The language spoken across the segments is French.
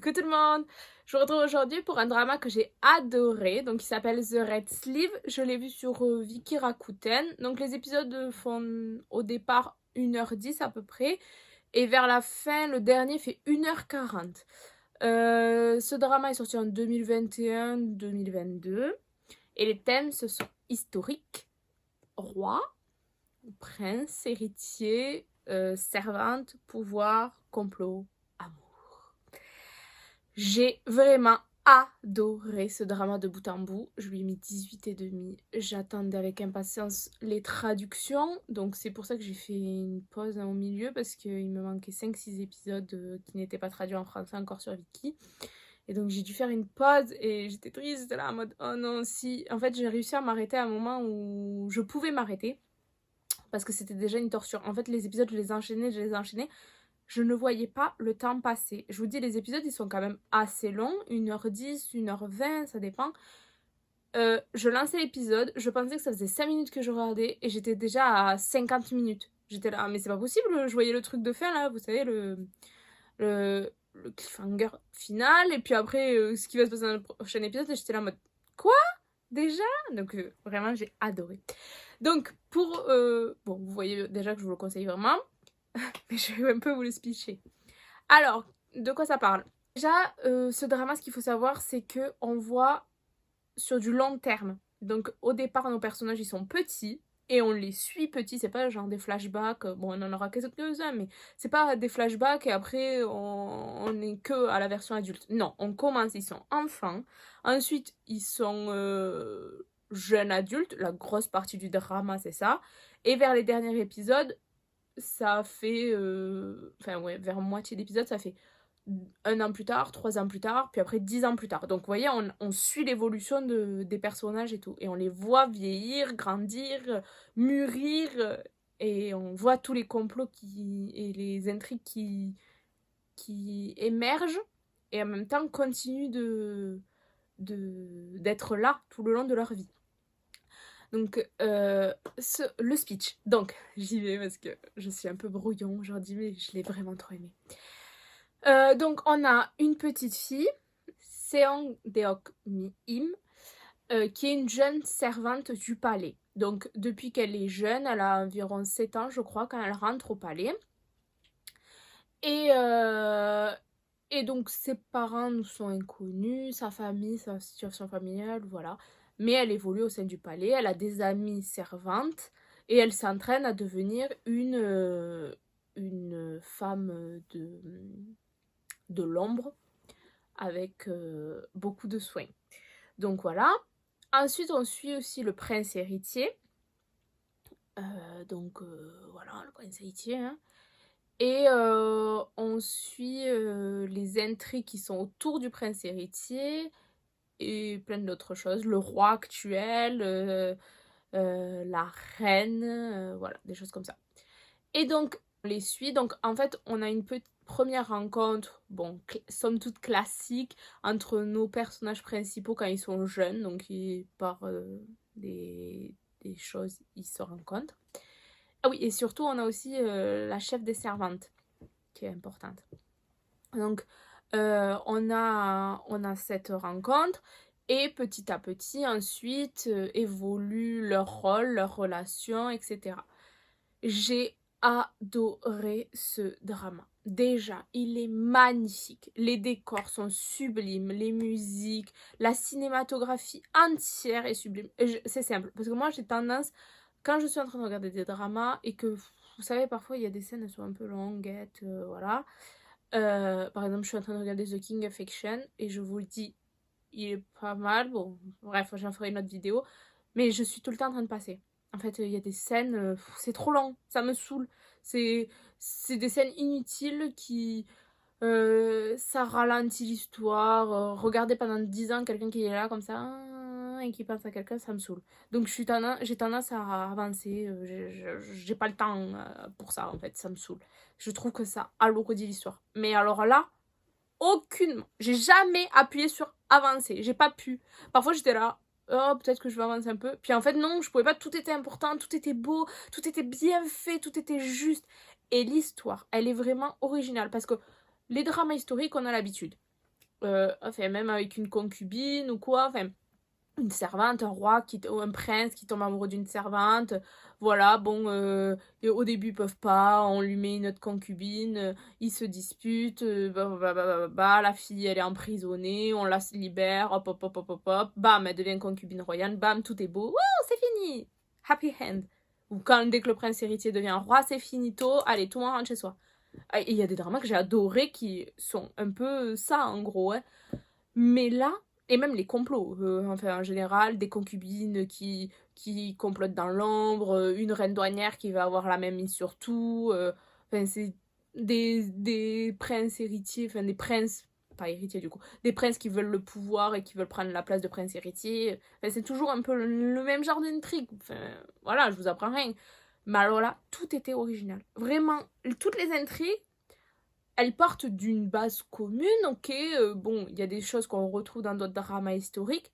Coucou tout le monde! Je vous retrouve aujourd'hui pour un drama que j'ai adoré, donc il s'appelle The Red Sleeve. Je l'ai vu sur Viki Rakuten. Donc les épisodes font au départ 1h10 à peu près, et vers la fin, le dernier fait 1h40. Ce drama est sorti en 2021-2022, et les thèmes ce sont historiques, roi, prince, héritier, servante, pouvoir, complot, amour. J'ai vraiment adoré ce drama de bout en bout. Je lui ai mis 18,5. J'attendais avec impatience les traductions. Donc c'est pour ça que j'ai fait une pause au milieu, parce qu'il me manquait 5-6 épisodes qui n'étaient pas traduits en français encore sur Viki. Et donc j'ai dû faire une pause et j'étais triste, j'étais là en mode oh non, si. En fait j'ai réussi à m'arrêter à un moment où je pouvais m'arrêter, parce que c'était déjà une torture. En fait les épisodes je les enchaînais. Je ne voyais pas le temps passer. Je vous dis, les épisodes, ils sont quand même assez longs. 1h10, 1h20, ça dépend. Je lançais l'épisode, je pensais que ça faisait 5 minutes que je regardais et j'étais déjà à 50 minutes. J'étais là, mais c'est pas possible, je voyais le truc de fin là, vous savez, le cliffhanger final. Et puis après, ce qui va se passer dans le prochain épisode, et j'étais là en mode, quoi? Déjà? Donc vraiment, j'ai adoré. Donc, bon, vous voyez déjà que je vous le conseille vraiment. Mais je vais un peu vous le speecher. Alors, de quoi ça parle? Déjà, ce drama, ce qu'il faut savoir, c'est que on voit sur du long terme. Donc, au départ, nos personnages, ils sont petits, et on les suit petits. C'est pas genre des flashbacks, bon, on en aura quelques-uns, mais c'est pas des flashbacks, et après, on est que à la version adulte. Non, on commence, ils sont enfants. Ensuite, ils sont jeunes adultes. La grosse partie du drama, c'est ça. Et vers les derniers épisodes, ça fait enfin ouais, vers moitié d'épisode, ça fait 1 an plus tard, 3 ans plus tard, puis après 10 ans plus tard. Donc vous voyez, on suit l'évolution des personnages et tout, et on les voit vieillir, grandir, mûrir, et on voit tous les complots et les intrigues qui émergent, et en même temps continuent d'être là tout le long de leur vie. Donc, le speech. Donc, j'y vais parce que je suis un peu brouillon aujourd'hui, mais je l'ai vraiment trop aimé. Donc, on a une petite fille, Seong Deok Mi-im, qui est une jeune servante du palais. Donc, depuis qu'elle est jeune, elle a environ 7 ans, je crois, quand elle rentre au palais. Et donc, ses parents nous sont inconnus, sa famille, sa situation familiale, voilà. Mais elle évolue au sein du palais, elle a des amies servantes, et elle s'entraîne à devenir une femme de l'ombre, avec beaucoup de soins. Donc voilà. Ensuite, on suit aussi le prince héritier. Voilà, le prince héritier, hein. Et on suit les intrigues qui sont autour du prince héritier et plein d'autres choses. Le roi actuel, la reine, voilà, des choses comme ça. Et donc, on les suit. Donc, en fait, on a une première rencontre, bon, somme toute classique, entre nos personnages principaux quand ils sont jeunes. Donc, par des choses, ils se rencontrent. Ah oui, et surtout, on a aussi la chef des servantes, qui est importante. Donc, on a cette rencontre, et petit à petit, ensuite, évoluent leur rôle, leurs relations, etc. J'ai adoré ce drama. Déjà, il est magnifique. Les décors sont sublimes, les musiques, la cinématographie entière est sublime. C'est simple, parce que moi, j'ai tendance, quand je suis en train de regarder des dramas, et que, vous savez, parfois, il y a des scènes, elles sont un peu longuettes, voilà. Par exemple, je suis en train de regarder The King of Fiction, et je vous le dis, il est pas mal. Bon, bref, j'en ferai une autre vidéo. Mais je suis tout le temps en train de passer. En fait, il y a des scènes, c'est trop long, ça me saoule. C'est des scènes inutiles qui... ça ralentit l'histoire. Regarder pendant 10 ans quelqu'un qui est là comme ça et qui pense à quelqu'un, ça me saoule. Donc j'ai tendance à avancer. J'ai pas le temps pour ça, en fait, ça me saoule. Je trouve que ça alourdit l'histoire. Mais alors là, aucunement. J'ai jamais appuyé sur avancer. J'ai pas pu. Parfois j'étais là, oh peut-être que je vais avancer un peu. Puis en fait non, je pouvais pas. Tout était important, tout était beau, tout était bien fait, tout était juste. Et l'histoire, elle est vraiment originale, parce que les dramas historiques, on a l'habitude. enfin même avec une concubine ou quoi, enfin une servante, un roi ou un prince qui tombe amoureux d'une servante. Voilà, bon, et au début ils peuvent pas, on lui met une autre concubine, ils se disputent, la fille elle est emprisonnée, on la libère, hop hop hop hop hop hop, bam, elle devient concubine royale, bam, tout est beau, wouh, c'est fini, happy end. Ou quand dès que le prince héritier devient roi, c'est finito, allez, tout le monde rentre chez soi. Et il y a des dramas que j'ai adorés qui sont un peu ça en gros, hein. Mais là, et même les complots, enfin en général, des concubines qui complotent dans l'ombre, une reine douanière qui va avoir la même mise sur tout, enfin c'est des princes héritiers, enfin des princes, pas héritiers du coup, des princes qui veulent le pouvoir et qui veulent prendre la place de prince héritier, enfin c'est toujours un peu le même genre d'intrigue, enfin voilà, je vous apprends rien. Mais alors là, tout était original. Vraiment, toutes les intrigues, elles partent d'une base commune, ok, bon, il y a des choses qu'on retrouve dans d'autres dramas historiques,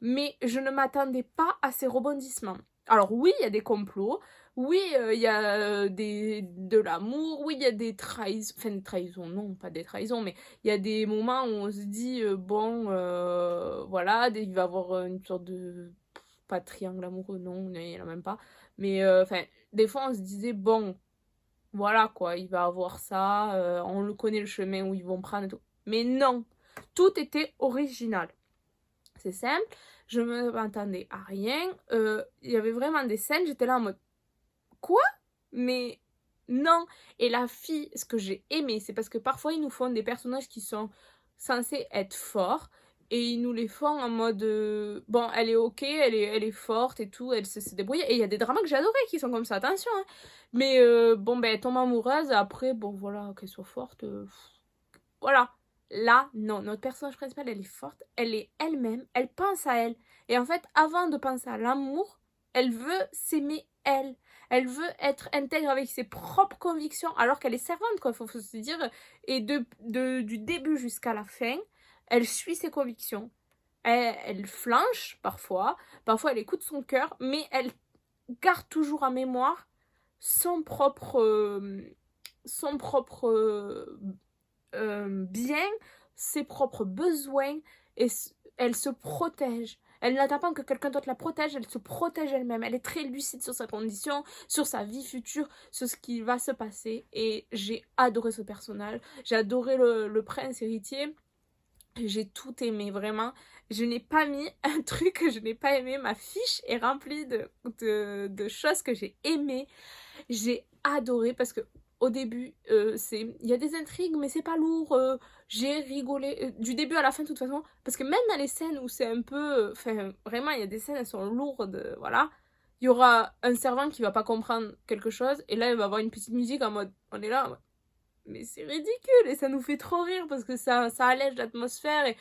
mais je ne m'attendais pas à ces rebondissements. Alors oui, il y a des complots, oui, il y a de l'amour, oui, il y a des trahisons, enfin des trahisons, non, pas des trahisons, mais il y a des moments où on se dit, bon, voilà, il va y avoir une sorte de, pas de triangle amoureux, non, il n'y en a même pas, mais enfin, des fois on se disait, bon, voilà quoi, il va avoir ça, on le connaît le chemin où ils vont prendre et tout. Mais non, tout était original. C'est simple, je ne m'attendais à rien. Il y avait vraiment des scènes, j'étais là en mode quoi? Mais non. Et la fille, ce que j'ai aimé, c'est parce que parfois ils nous font des personnages qui sont censés être forts et ils nous les font en mode bon, elle est ok, elle est forte et tout, elle sait se débrouiller. Et il y a des dramas que j'adorais qui sont comme ça, attention, hein. Mais bon, ben, elle tombe amoureuse, après, bon, voilà, qu'elle soit forte, voilà. Là, non, notre personnage principal, elle est forte, elle est elle-même, elle pense à elle. Et en fait, avant de penser à l'amour, elle veut s'aimer elle. Elle veut être intègre avec ses propres convictions, alors qu'elle est servante, quoi, faut se dire. Et du début jusqu'à la fin, elle suit ses convictions. Elle flanche parfois, parfois elle écoute son cœur, mais elle garde toujours en mémoire son propre, bien, ses propres besoins, et elle se protège. Elle n'attend pas que quelqu'un d'autre la protège, elle se protège elle-même. Elle est très lucide sur sa condition, sur sa vie future, sur ce qui va se passer. Et j'ai adoré ce personnage. J'ai adoré le prince héritier. J'ai tout aimé, vraiment. Je n'ai pas mis un truc que je n'ai pas aimé. Ma fiche est remplie de choses que j'ai aimées. J'ai adoré parce que au début, il y a des intrigues, mais c'est pas lourd. J'ai rigolé du début à la fin, de toute façon. Parce que même dans les scènes où c'est un peu. Enfin, vraiment, il y a des scènes, elles sont lourdes. Voilà. Il y aura un servant qui va pas comprendre quelque chose. Et là, il va avoir une petite musique en mode. On est là en mode, mais c'est ridicule. Et ça nous fait trop rire parce que ça allège l'atmosphère. Et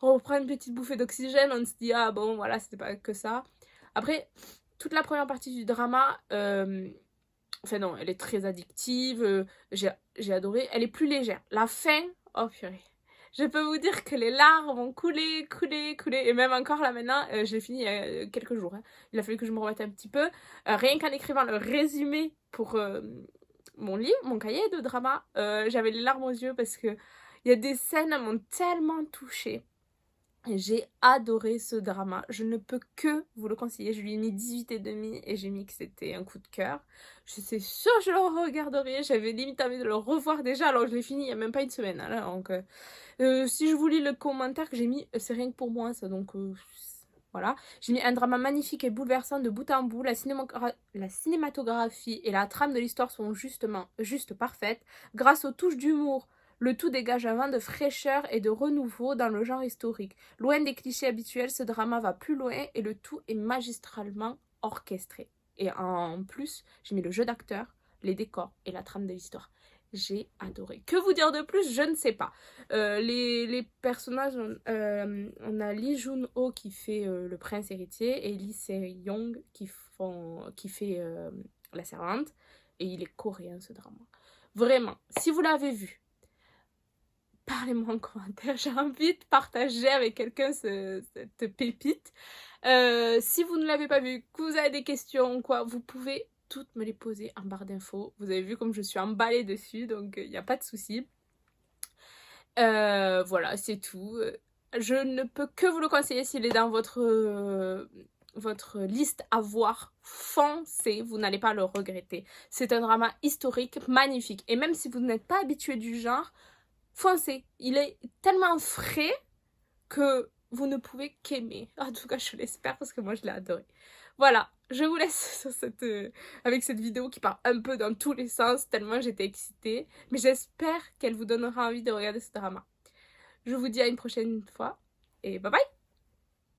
on reprend une petite bouffée d'oxygène. On se dit, ah bon, voilà, c'était pas que ça. Après, toute la première partie du drama. Enfin non, elle est très addictive, j'ai adoré. Elle est plus légère. La fin, oh purée. Je peux vous dire que les larmes ont coulé, coulé, coulé. Et même encore là maintenant, je l'ai fini il y a quelques jours, hein. Il a fallu que je me remette un petit peu. Rien qu'en écrivant le résumé pour mon livre, mon cahier de drama, j'avais les larmes aux yeux parce que il y a des scènes qui m'ont tellement touchée. J'ai adoré ce drama, je ne peux que vous le conseiller. Je lui ai mis 18,5 et j'ai mis que c'était un coup de cœur. Je suis sûre que je le regarderai, j'avais limite envie de le revoir déjà alors que je l'ai fini il n'y a même pas une semaine, hein, là, donc, si je vous lis le commentaire que j'ai mis, c'est rien que pour moi ça, donc voilà. J'ai mis un drama magnifique et bouleversant de bout en bout, la cinématographie et la trame de l'histoire sont juste parfaites, grâce aux touches d'humour. Le tout dégage un vent de fraîcheur et de renouveau dans le genre historique. Loin des clichés habituels, ce drama va plus loin et le tout est magistralement orchestré. Et en plus, j'ai mis le jeu d'acteurs, les décors et la trame de l'histoire. J'ai adoré. Que vous dire de plus? Je ne sais pas. Les personnages, on a Lee Jun-ho qui fait le prince héritier et Lee Se-young qui fait la servante. Et il est coréen ce drama. Vraiment, si vous l'avez vu, parlez-moi en commentaire, j'ai envie de partager avec quelqu'un cette pépite. Si vous ne l'avez pas vu, que vous avez des questions, quoi, vous pouvez toutes me les poser en barre d'infos. Vous avez vu comme je suis emballée dessus, donc il n'y a pas de souci. Voilà, c'est tout. Je ne peux que vous le conseiller s'il est dans votre liste à voir. Foncez, vous n'allez pas le regretter. C'est un drama historique, magnifique. Et même si vous n'êtes pas habitué du genre, foncez. Il est tellement frais que vous ne pouvez qu'aimer. En tout cas, je l'espère parce que moi, je l'ai adoré. Voilà, je vous laisse sur avec cette vidéo qui part un peu dans tous les sens, tellement j'étais excitée. Mais j'espère qu'elle vous donnera envie de regarder ce drama. Je vous dis à une prochaine fois et bye bye!